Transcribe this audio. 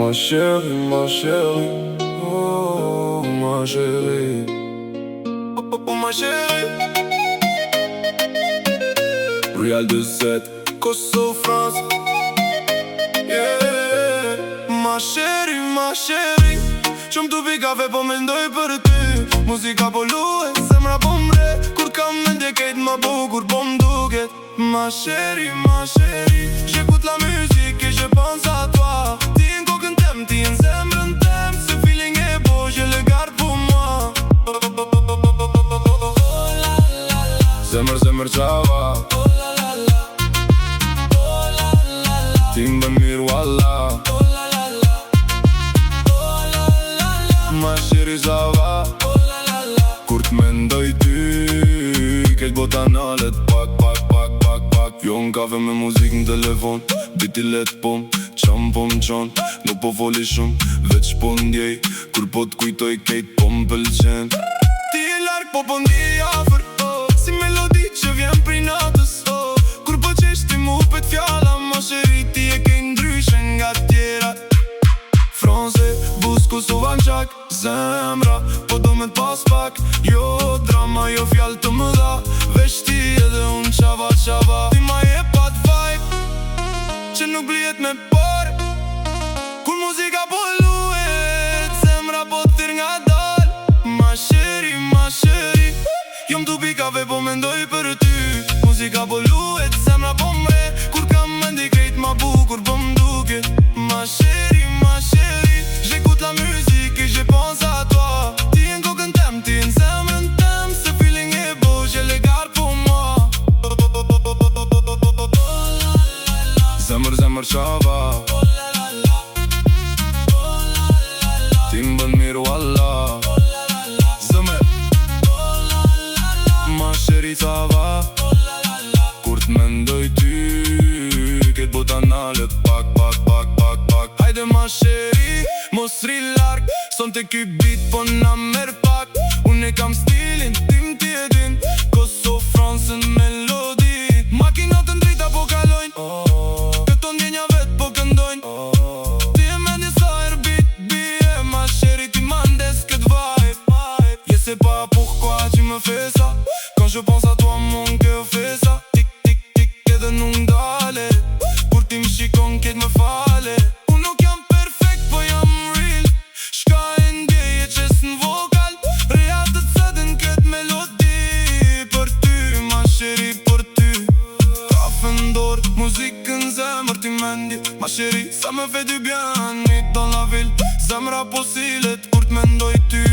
Ma chérie, oh ma chérie, oh ma chérie. Real de 7, Kosovo, France. Yeah. Ma chérie, qëm tu pi kafe po mendoj për ty. Muzika po luet, zemra po mre. Kur kam mendje kejt ma bukur po m'duket. Ma chérie, j'écoute la musique et je pense à toi. Ti në kokën tem, ti në zemrën tem. Ce feeling est beau, je le garde pour moi. Zemër qava, ti më bën mirë wallah. Ma chérie ça va, kur t'mendoj ty, keq bota nalet pak. Jo n'kafe me muzik në telefon, diti let pom, qam po m'qon. Nuk po foli shumë, veç po ndjej, kur po t'kujtoj kejt po m'pëlqen. Ti e larg po ndjej afer, si melodi që vjen prej natës. Kur po qesh ti mu pet fjalla, ma chérie ti e kej ndryshe nga tjera. Franse, bus Kosova n'qak, zemra po do me t'pas pak. Jo drama, jo fjall të më dha, veç ti edhe unë qava. Ti ma je pat vibe, që nuk blijet me par. Kur muzika po luet, zemra po t'ir nga dal. Ma chérie, jom tu pi kafe po mendoj për ty. Muzika po luet, zemra po mre. Kur kam mendi krejt ma bukur po m'duket. Ma chérie, j'écoute la musique et je pense à toi. Ti në kokën tem, ti në zemrën tem. Ce feeling est beau, je le garde pour moi. Zemër qava, ti më bën mirë wallah. Zemër, ma chérie ça va, kur t'mendoj ty, ketë bota nalet pak. Hajde ma chérie, mos ri larg, son të ky beat po na merr pak. Unë e kam stilin, tim ti e din, Kosovo, France në melodi. Makinat të ndrita po kalojnë, këto ndjenja vet po këndojnë. Ti e mendje sa her beat bie, ma chérie ti m'andes kët vibe. Je sais pas pourquoi tu me fais ça, quand je pense à toi mon cœur fait ça. Tic tic tic edhe nuk ndale, kur ti m'shikon keq më fale. Unë nuk jam perfect po jam real, shka e ndjeje qes në vokal. Reja të cëdën kët melodi, për ty ma chérie për ty. Kafe n'dor, muzikën zemër ti mendje. Ma chérie, ça me fait du bien, nuit dans la ville. Zemra po silet, kur t'mendoj ty.